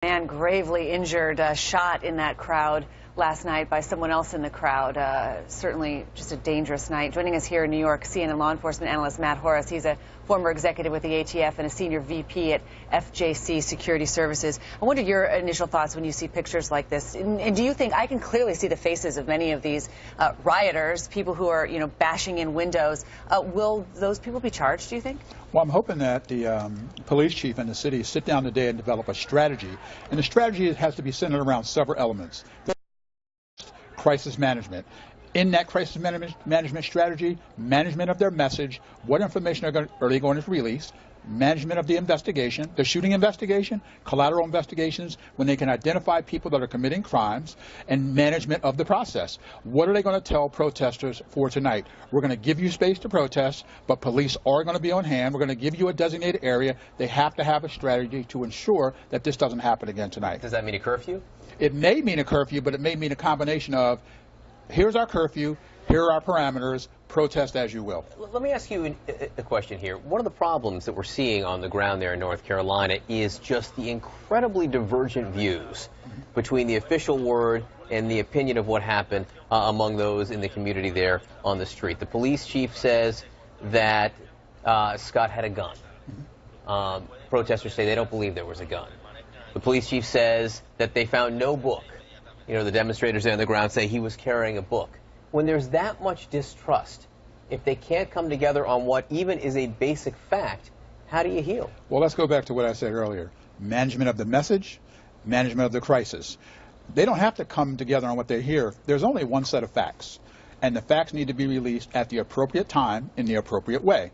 Man gravely injured, shot in that crowd last night by someone else in the crowd. Certainly just a dangerous night. Joining us here in New York, CNN law enforcement analyst Matt Horace. He's a former executive with the ATF and a senior VP at FJC Security Services. I wonder your initial thoughts when you see pictures like this. And do you think, I can clearly see the faces of many of these rioters, people who are, bashing in windows. Will those people be charged, do you think? Well, I'm hoping that the police chief and the city sit down today and develop a strategy. And the strategy has to be centered around several elements. Crisis management. In that crisis management strategy, management of their message, what information are they going to release, management of the investigation, the shooting investigation, collateral investigations, when they can identify people that are committing crimes, and management of the process. What are they going to tell protesters for tonight? We're going to give you space to protest, but police are going to be on hand. We're going to give you a designated area. They have to have a strategy to ensure that this doesn't happen again tonight. Does that mean a curfew? It may mean a curfew, but it may mean a combination of, here's our curfew, here are our parameters, protest as you will. Let me ask you a question here. One of the problems that we're seeing on the ground there in North Carolina is just the incredibly divergent views between the official word and the opinion of what happened among those in the community there on the street. The police chief says that Scott had a gun. Protesters say they don't believe there was a gun. The police chief says that they found no book. The demonstrators there on the ground say he was carrying a book. When there's that much distrust, if they can't come together on what even is a basic fact, how do you heal? Well, let's go back to what I said earlier. Management of the message, management of the crisis. They don't have to come together on what they hear. There's only one set of facts, and the facts need to be released at the appropriate time in the appropriate way.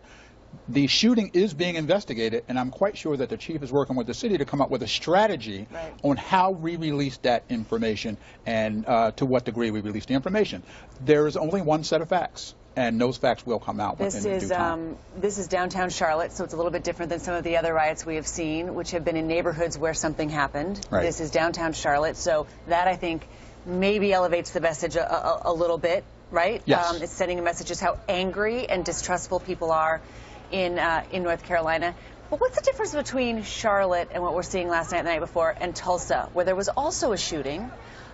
The shooting is being investigated, and I'm quite sure that the chief is working with the city to come up with a strategy on how we release that information and to what degree we release the information. There is only one set of facts, and those facts will come out within due time. This is downtown Charlotte, so it's a little bit different than some of the other riots we have seen, which have been in neighborhoods where something happened. Right. This is downtown Charlotte, so that, I think, maybe elevates the message a little bit, right? Yes. It's sending a message just how angry and distrustful people are in North Carolina. But what's the difference between Charlotte and what we're seeing last night and the night before and Tulsa, where there was also a shooting,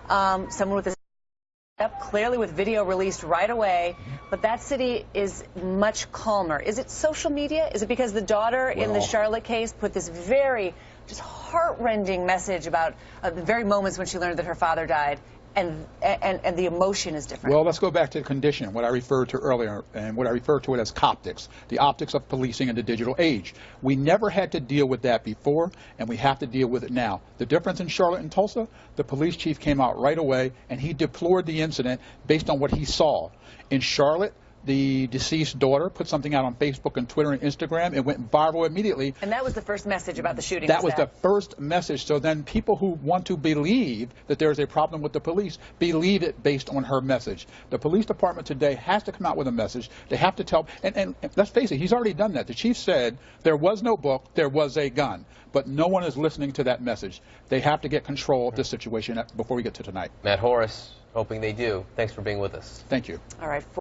someone with a clearly with video released right away, but that city is much calmer. Is it social media? Is it because the daughter in the Charlotte case put this very just heart-rending message about the very moments when she learned that her father died? And the emotion is different. Well, let's go back to the condition, what I referred to earlier, and what I refer to it as coptics, the optics of policing in the digital age. We never had to deal with that before, and we have to deal with it now. The difference in Charlotte and Tulsa, the police chief came out right away, and he deplored the incident based on what he saw. In Charlotte, the deceased daughter put something out on Facebook and Twitter and Instagram. It went viral immediately. And that was the first message about the shooting. That was the first message. So then people who want to believe that there is a problem with the police believe it based on her message. The police department today has to come out with a message. They have to tell, and let's face it, he's already done that. The chief said there was no book, there was a gun. But no one is listening to that message. They have to get control of this situation before we get to tonight. Matt Horace, hoping they do. Thanks for being with us. Thank you. All right.